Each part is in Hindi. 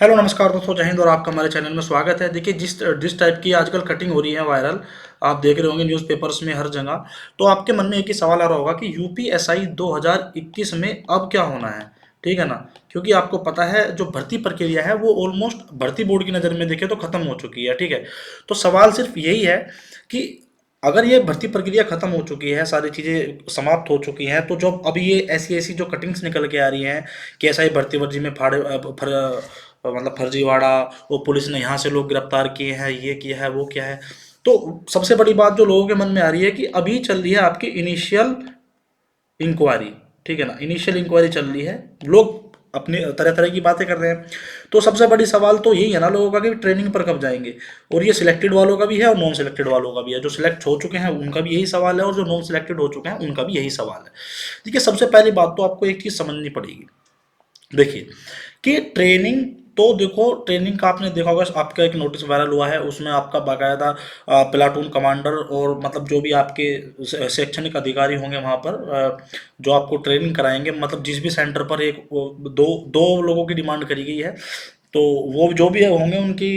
हेलो नमस्कार दोस्तों, जय हिंद और आपका हमारे चैनल में स्वागत है। देखिए, जिस जिस टाइप की आजकल कटिंग हो रही है वायरल, आप देख रहे होंगे न्यूज़पेपर्स में हर जगह। तो आपके मन में एक ही सवाल आ रहा होगा कि यूपीएसआई 2021 में अब क्या होना है। ठीक है ना। क्योंकि आपको पता है जो भर्ती प्रक्रिया है वो ऑलमोस्ट भर्ती बोर्ड की नज़र में देखे तो खत्म हो चुकी है। ठीक है। तो सवाल सिर्फ यही है कि अगर ये भर्ती प्रक्रिया खत्म हो चुकी है, सारी चीज़ें समाप्त हो चुकी हैं, तो जो अभी ये ऐसी ऐसी जो कटिंग्स निकल के आ रही हैं कि ऐसा ही भर्ती वर्जी में मतलब फर्जीवाड़ा, वो पुलिस ने यहाँ से लोग गिरफ्तार किए हैं, ये किया है, वो किया है। तो सबसे बड़ी बात जो लोगों के मन में आ रही है कि अभी चल रही है आपकी इनिशियल इंक्वायरी। ठीक है ना, इनिशियल इंक्वायरी चल रही है। लोग अपने तरह तरह की बातें कर रहे हैं। तो सबसे बड़ी सवाल तो यही है ना लोगों का कि ट्रेनिंग पर कब जाएंगे। और ये सिलेक्टेड वालों का भी है और नॉन सिलेक्टेड वालों का भी है। जो सिलेक्ट हो चुके हैं उनका भी यही सवाल है और जो नॉन सिलेक्टेड हो चुके हैं उनका भी यही सवाल है। देखिए, सबसे पहली बात तो आपको एक चीज़ समझनी पड़ेगी। देखिए कि ट्रेनिंग, तो देखो ट्रेनिंग का आपने देखा होगा, आपका एक नोटिस वायरल हुआ है, उसमें आपका बाकायदा प्लाटून कमांडर और मतलब जो भी आपके शैक्षणिक अधिकारी होंगे वहाँ पर, जो आपको ट्रेनिंग कराएंगे, मतलब जिस भी सेंटर पर एक दो दो लोगों की डिमांड करी गई है। तो वो जो भी होंगे उनकी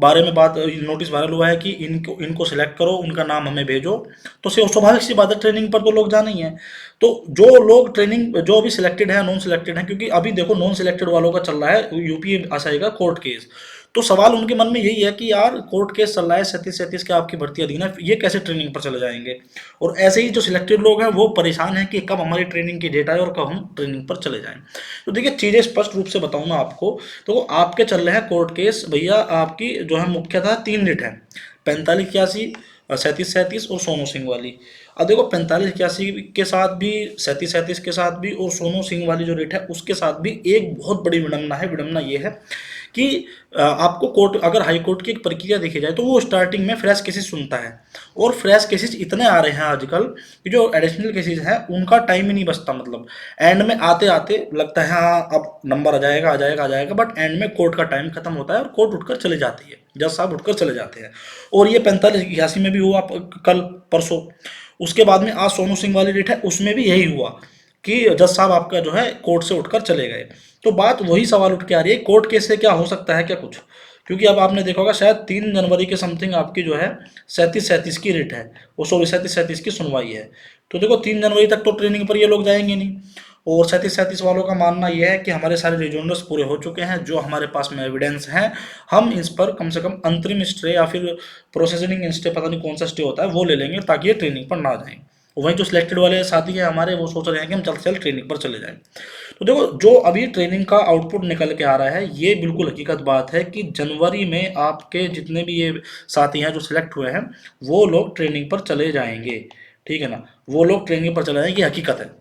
बारे में बात, नोटिस वायरल हुआ है कि इनको इनको सिलेक्ट करो, उनका नाम हमें भेजो। तो स्वाभाविक सी बात है, ट्रेनिंग पर तो लोग जाना ही है। तो जो लोग ट्रेनिंग, जो अभी सिलेक्टेड है नॉन सिलेक्टेड है, क्योंकि अभी देखो नॉन सिलेक्टेड वालों का चल रहा है यूपी एसआई का कोर्ट केस। तो सवाल उनके मन में यही है कि यार कोर्ट केस चल रहा है, 37-37 के आपकी भर्ती अधीन है, ये कैसे ट्रेनिंग पर चले जाएंगे। और ऐसे ही जो सिलेक्टेड लोग हैं वो परेशान हैं कि कब हमारी ट्रेनिंग की डेट आए और कब हम ट्रेनिंग पर चले जाएं। तो देखिए, चीज़ें स्पष्ट रूप से बताऊं ना आपको, तो आपके चल रहे हैं कोर्ट केस भैया। आपकी जो है मुख्यतः 3 रिट है: 45-81, 37-37 और सोनू सिंह वाली। अब देखो, 45-81 के साथ भी, 37-37 के साथ भी और सोनू सिंह वाली जो रेट है उसके साथ भी एक बहुत बड़ी विडंबना है। विडंबना ये है कि आपको कोर्ट, अगर हाई कोर्ट की एक प्रक्रिया देखी जाए तो वो स्टार्टिंग में फ्रेश केसेस सुनता है। और फ्रेश केसेस इतने आ रहे हैं आजकल कि जो एडिशनल केसेस हैं उनका टाइम ही नहीं बचता। मतलब एंड में आते आते लगता है हाँ अब नंबर आ जाएगा, आ जाएगा, आ जाएगा, बट एंड में कोर्ट का टाइम खत्म होता है और कोर्ट उठकर चले जाती है, जज साहब उठकर चले जाते हैं। और ये 45-81 में भी हुआ कल परसों। उसके बाद में आज सोनू सिंह वाली डेट है, उसमें भी यही हुआ कि जज साहब आपका जो है कोर्ट से उठकर चले गए। तो बात वही सवाल उठ के आ रही है, कोर्ट केस से क्या हो सकता है क्या कुछ। क्योंकि अब आपने देखा होगा शायद 3 जनवरी के समथिंग आपकी जो है 37-37 की रेट है, वो सॉरी 37-37 की सुनवाई है। तो देखो 3 जनवरी तक तो ट्रेनिंग पर ये लोग जाएंगे नहीं। और 37-37 वालों का मानना यह है कि हमारे सारे रिजोनर्स पूरे हो चुके हैं, जो हमारे पास में एविडेंस हैं, हम इस पर कम से कम अंतरिम स्टे या फिर प्रोसेसिंग स्टे, पता नहीं कौन सा स्टे होता है, वो ले लेंगे ताकि ये ट्रेनिंग पर ना जाएं। वहीं जो सिलेक्टेड वाले साथी हैं हमारे, वो सोच रहे हैं कि हम जल्द से जल्द ट्रेनिंग पर चले जाएं। तो देखो, जो अभी ट्रेनिंग का आउटपुट निकल के आ रहा है, ये बिल्कुल हकीकत बात है कि जनवरी में आपके जितने भी ये साथी हैं जो सिलेक्ट हुए हैं, वो लोग ट्रेनिंग पर चले जाएंगे। ठीक है ना, वो लोग ट्रेनिंग पर चले जाएंगे, ये हकीकत है।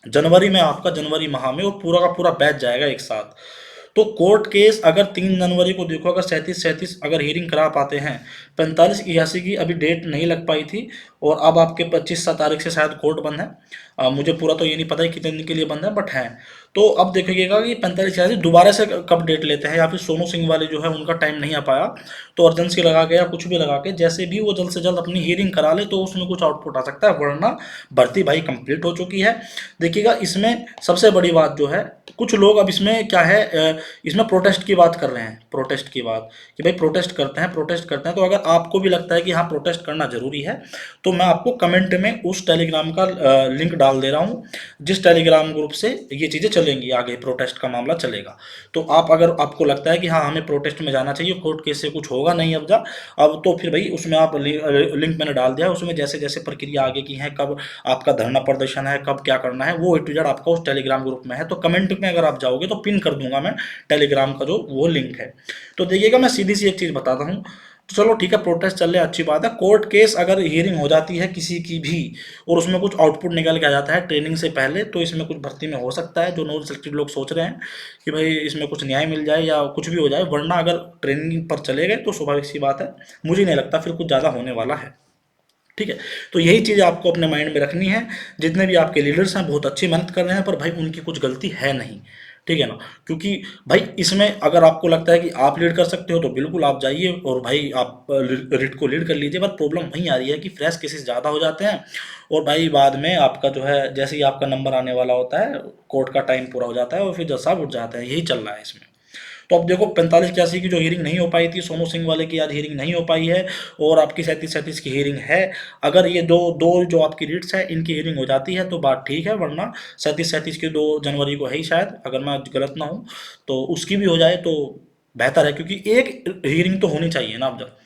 जनवरी में आपका, जनवरी माह में वो पूरा का पूरा बैच जाएगा एक साथ। तो कोर्ट केस अगर 3 जनवरी को देखो, अगर 37-37 अगर हियरिंग करा पाते हैं, 45-81 की अभी डेट नहीं लग पाई थी, और अब आपके 25 तारीख से शायद कोर्ट बंद है। मुझे पूरा तो ये नहीं पता है कितने दिन के लिए बंद है, बट है। तो अब देखिएगा कि 45-86 दोबारा से कब डेट लेते हैं, या फिर सोनू सिंह वाले जो है उनका टाइम नहीं आ पाया, तो अर्जेंसी लगा के या कुछ भी लगा के जैसे भी वो जल्द से जल्द अपनी हियरिंग करा ले तो उसमें कुछ आउटपुट आ सकता है, वरना भर्ती भाई कंप्लीट हो चुकी है। देखिएगा, इसमें सबसे बड़ी बात जो है, कुछ लोग अब इसमें क्या है, इसमें प्रोटेस्ट की बात कर रहे हैं, प्रोटेस्ट की बात कि भाई प्रोटेस्ट करते हैं, प्रोटेस्ट करते हैं। तो अगर आपको भी लगता है कि हाँ प्रोटेस्ट करना जरूरी है, तो मैं आपको कमेंट में उस टेलीग्राम का लिंक डाल दे रहा हूँ, जिस टेलीग्राम ग्रुप से ये चीज़ें चलेंगी, आगे प्रोटेस्ट का मामला चलेगा। तो आप, अगर आपको लगता है कि हाँ हमें प्रोटेस्ट में जाना चाहिए, कोर्ट केस से कुछ होगा नहीं अब जा, अब तो फिर भाई उसमें आप लिंक मैंने डाल दिया है, उसमें जैसे जैसे प्रक्रिया आगे की है, कब आपका धरना प्रदर्शन है, कब क्या करना है, वो ए टू जेड आपका उस टेलीग्राम ग्रुप में है। तो कमेंट में अगर आप जाओगे तो पिन कर दूंगा मैं टेलीग्राम का जो वो लिंक है। तो देखिएगा, मैं सीधी सी एक चीज़ बताता हूँ। तो चलो ठीक है, प्रोटेस्ट चल रहा है, अच्छी बात है। कोर्ट केस अगर हियरिंग हो जाती है किसी की भी, और उसमें कुछ आउटपुट निकल के आ जाता है ट्रेनिंग से पहले, तो इसमें कुछ भर्ती में हो सकता है, जो नॉन सिलेक्टेड लोग सोच रहे हैं कि भाई इसमें कुछ न्याय मिल जाए या कुछ भी हो जाए। वरना अगर ट्रेनिंग पर चले गए तो स्वाभाविक सी बात है, मुझे नहीं लगता फिर कुछ ज़्यादा होने वाला है। ठीक है। तो यही चीज़ आपको अपने माइंड में रखनी है। जितने भी आपके लीडर्स हैं बहुत अच्छी मेहनत कर रहे हैं, पर भाई उनकी कुछ गलती है नहीं। ठीक है ना। क्योंकि भाई इसमें अगर आपको लगता है कि आप लीड कर सकते हो तो बिल्कुल आप जाइए और भाई आप रिट को लीड कर लीजिए। बट प्रॉब्लम वहीं आ रही है कि फ्रेश केसेस ज़्यादा हो जाते हैं, और भाई बाद में आपका जो है जैसे ही आपका नंबर आने वाला होता है, कोर्ट का टाइम पूरा हो जाता है और फिर जज साहब उठ जाते हैं। यही चल रहा है इसमें। तो अब देखो 45-81 की जो हियरिंग नहीं हो पाई थी सोनू सिंह वाले की, आज हियरिंग नहीं हो पाई है, और आपकी 37-37 की हियरिंग है। अगर ये दो दो जो आपकी रीट्स है इनकी हियरिंग हो जाती है तो बात ठीक है, वरना 37-37 की 2 जनवरी को है ही शायद, अगर मैं गलत ना हूँ, तो उसकी भी हो जाए तो बेहतर है, क्योंकि एक हियरिंग तो होनी चाहिए ना। अब जब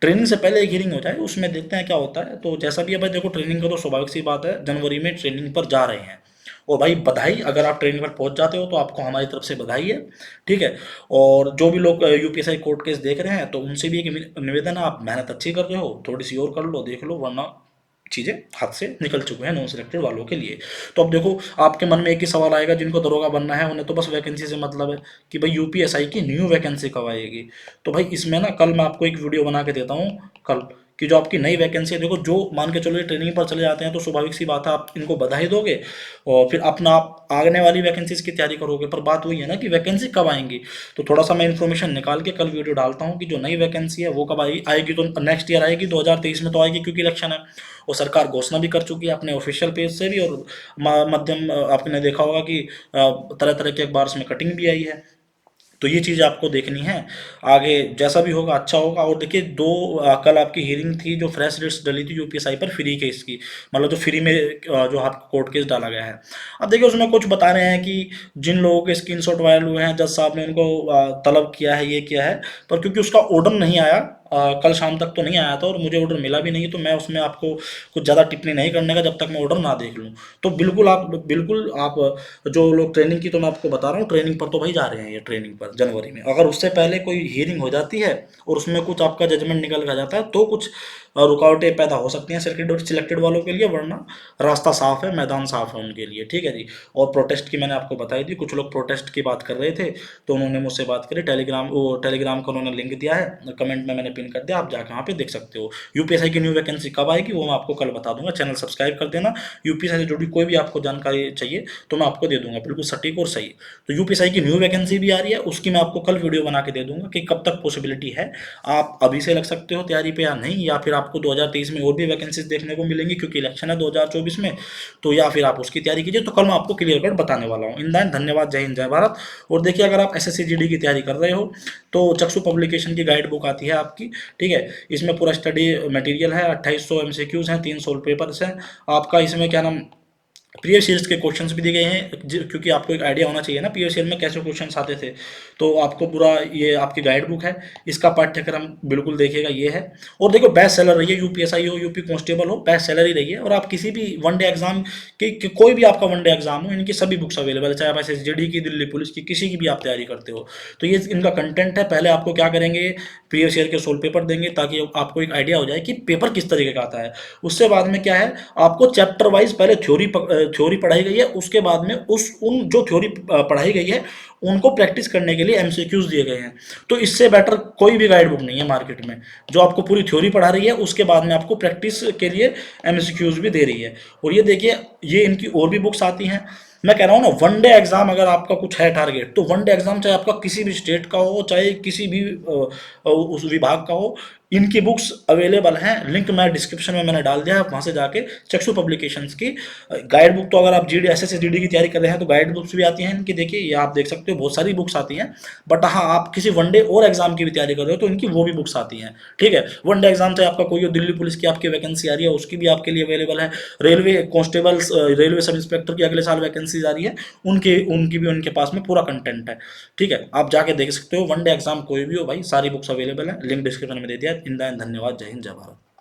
ट्रेनिंग से पहले एक हियरिंग हो जाए, उसमें देखते हैं क्या होता है। तो जैसा भी है भाई, देखो ट्रेनिंग का तो स्वाभाविक सी बात है, जनवरी में ट्रेनिंग पर जा रहे हैं, और भाई बधाई, अगर आप ट्रेनिंग पर पहुंच जाते हो तो आपको हमारी तरफ से बधाई है, ठीक है। और जो भी लोग यूपीएसआई कोर्ट केस देख रहे हैं तो उनसे भी एक निवेदन है, आप मेहनत अच्छी कर रहे हो, थोड़ी सी और कर लो, देख लो, वरना चीज़ें हाथ से निकल चुके हैं नॉन सिलेक्टेड वालों के लिए। तो अब देखो, आपके मन में एक ही सवाल आएगा, जिनको दरोगा बनना है उन्हें तो बस वैकेंसी से मतलब है कि भाई यूपीएसआई की न्यू वैकेंसी कब आएगी। तो भाई इसमें ना कल मैं आपको एक वीडियो बना के देता हूँ, कल कि जो आपकी नई वैकेंसी है, देखो जो मान के चलो ये ट्रेनिंग पर चले जाते हैं तो स्वाभाविक सी बात है आप इनको बधाई दोगे, और फिर अपना आप आने वाली वैकेंसीज की तैयारी करोगे, पर बात वही है ना कि वैकेंसी कब आएंगी। तो थोड़ा सा मैं इन्फॉर्मेशन निकाल के कल वीडियो डालता हूँ कि जो नई वैकेंसी है वो कब आएगी। तो नेक्स्ट ईयर आएगी, 2023 में तो आएगी, क्योंकि इलेक्शन है, और सरकार घोषणा भी कर चुकी है अपने ऑफिशियल पेज से भी, और माध्यम आपने देखा होगा कि तरह तरह के अखबार में कटिंग भी आई है। तो ये चीज़ आपको देखनी है, आगे जैसा भी होगा अच्छा होगा। और देखिए कल आपकी हियरिंग थी, जो फ्रेश लिस्ट डली थी यूपीएसआई पर फ्री केस की, मतलब जो फ्री में जो आपका कोर्ट केस डाला गया है। अब देखिए उसमें कुछ बता रहे हैं कि जिन लोगों के स्क्रीनशॉट वायरल हुए हैं, जज साहब ने उनको तलब किया है, ये किया है, पर क्योंकि उसका ऑर्डर नहीं आया, कल शाम तक तो नहीं आया था और मुझे ऑर्डर मिला भी नहीं, तो मैं उसमें आपको कुछ ज़्यादा टिप्पणी नहीं करने का जब तक मैं ऑर्डर ना देख लूँ। तो बिल्कुल आप जो लोग ट्रेनिंग की, तो मैं आपको बता रहा हूँ, ट्रेनिंग पर तो भाई जा रहे हैं ये ट्रेनिंग पर जनवरी में। अगर उससे पहले कोई हियरिंग हो जाती है और उसमें कुछ आपका जजमेंट निकल कर जाता है तो कुछ रुकावटें पैदा हो सकती हैं सिलेक्टेड वालों के लिए, वरना रास्ता साफ है, मैदान साफ है उनके लिए, ठीक है जी। और प्रोटेस्ट की मैंने आपको बताई थी, कुछ लोग प्रोटेस्ट की बात कर रहे थे, तो उन्होंने मुझसे बात करी, टेलीग्राम का उन्होंने लिंक दिया है, कमेंट में मैंने पिन कर दिया, आप जाकर वहाँ पे देख सकते हो। यूपीएसआई की न्यू वैकेंसी कब आएगी वो मैं आपको कल बता दूंगा, चैनल सब्सक्राइब कर देना। यूपीएसआई से जुड़ी कोई भी आपको जानकारी चाहिए तो मैं आपको दे दूंगा, बिल्कुल सटीक और सही। तो यूपीएसआई की न्यू वैकेंसी भी आ रही है, उसकी मैं आपको कल वीडियो बना के दे दूंगा कि कब तक पॉसिबिलिटी है, आप अभी से लग सकते हो तैयारी पे या नहीं, या फिर आपको 2023 में और भी वैकेंसीज देखने को मिलेंगी क्योंकि इलेक्शन है 2024 में, तो या फिर आप उसकी तैयारी कीजिए। तो कल मैं आपको क्लियर कट बताने वाला हूँ। इन दैन धन्यवाद, जय हिंद जय भारत। और देखिए, अगर आप एसएससी जीडी की तैयारी कर रहे हो तो चक्षु पब्लिकेशन की गाइड बुक आती है आपकी, ठीक है। इसमें पूरा स्टडी मटेरियल है, 2800 एमसीक्यूज हैं, 300 पेपर्स हैं आपका। इसमें क्या नाम, प्रीवियस ईयर्स के क्वेश्चंस भी दिए गए हैं, क्योंकि आपको एक आइडिया होना चाहिए ना प्रीवियस ईयर में कैसे क्वेश्चंस आते थे। तो आपको पूरा, ये आपकी गाइड बुक है, इसका पाठ्यक्रम बिल्कुल देखिएगा, ये है। और देखो बेस्ट सेलर रही है, यूपीएसआई हो, यूपी कांस्टेबल हो, बेस्ट सेलर ही रही है। और आप किसी भी वनडे एग्जाम कोई भी आपका वनडे एग्जाम हो, इनकी सभी बुक्स अवेलेबल है, चाहे आप एसएसजीडी की, दिल्ली पुलिस की, किसी की भी आप तैयारी करते हो। तो ये इनका कंटेंट है। पहले आपको क्या करेंगे, प्रीवियस ईयर के सोल्व पेपर देंगे ताकि आपको एक आइडिया हो जाए कि पेपर किस तरीके का आता है। उससे बाद में क्या है, आपको चैप्टर वाइज पहले थ्योरी पढ़ाई गई है, उसके बाद में उन जो थ्योरी पढ़ाई गई है उनको प्रैक्टिस करने के लिए एमसीक्यूज दिए गए हैं। तो इससे बेटर कोई भी गाइड बुक नहीं है मार्केट में, जो आपको पूरी थ्योरी पढ़ा रही है, उसके बाद में आपको प्रैक्टिस के लिए एमसीक्यूज भी दे रही है। और ये देखिए, ये इनकी और भी बुक्स आती हैं। मैं कह रहा हूँ ना, वनडे एग्जाम अगर आपका कुछ है टारगेट, तो वनडे एग्जाम चाहे आपका किसी भी स्टेट का हो, चाहे किसी भी उस विभाग का हो, इनकी बुक्स अवेलेबल हैं। लिंक मैं डिस्क्रिप्शन में मैंने डाल दिया है, वहाँ से जाके चक्षु पब्लिकेशंस की गाइड बुक, तो अगर आप जीडी एसएससी जीडी की तैयारी कर रहे हैं तो गाइड बुक्स भी आती हैं इनकी, देखिए ये आप देख सकते हो, बहुत सारी बुक्स आती हैं। बट हाँ, आप किसी वनडे और एग्जाम की भी तैयारी कर रहे हो तो इनकी वो भी बुक्स आती हैं, ठीक है। वनडे एग्जाम चाहे आपका कोई हो, दिल्ली पुलिस की आपकी वैकेंसी आ रही है, उसकी भी आपके लिए अवेलेबल है। Railway constables, railway sub inspector की अगले साल वैकेंसीज आ रही है, उनकी भी उनके पास में पूरा कंटेंट है, ठीक है। आप जाके देख सकते हो, वनडे एग्जाम कोई भी हो भाई, सारी बुक्स अवेलेबल है, लिंक डिस्क्रिप्शन में दे दिया। इन धन्यवाद, जय हिंद जय भारत।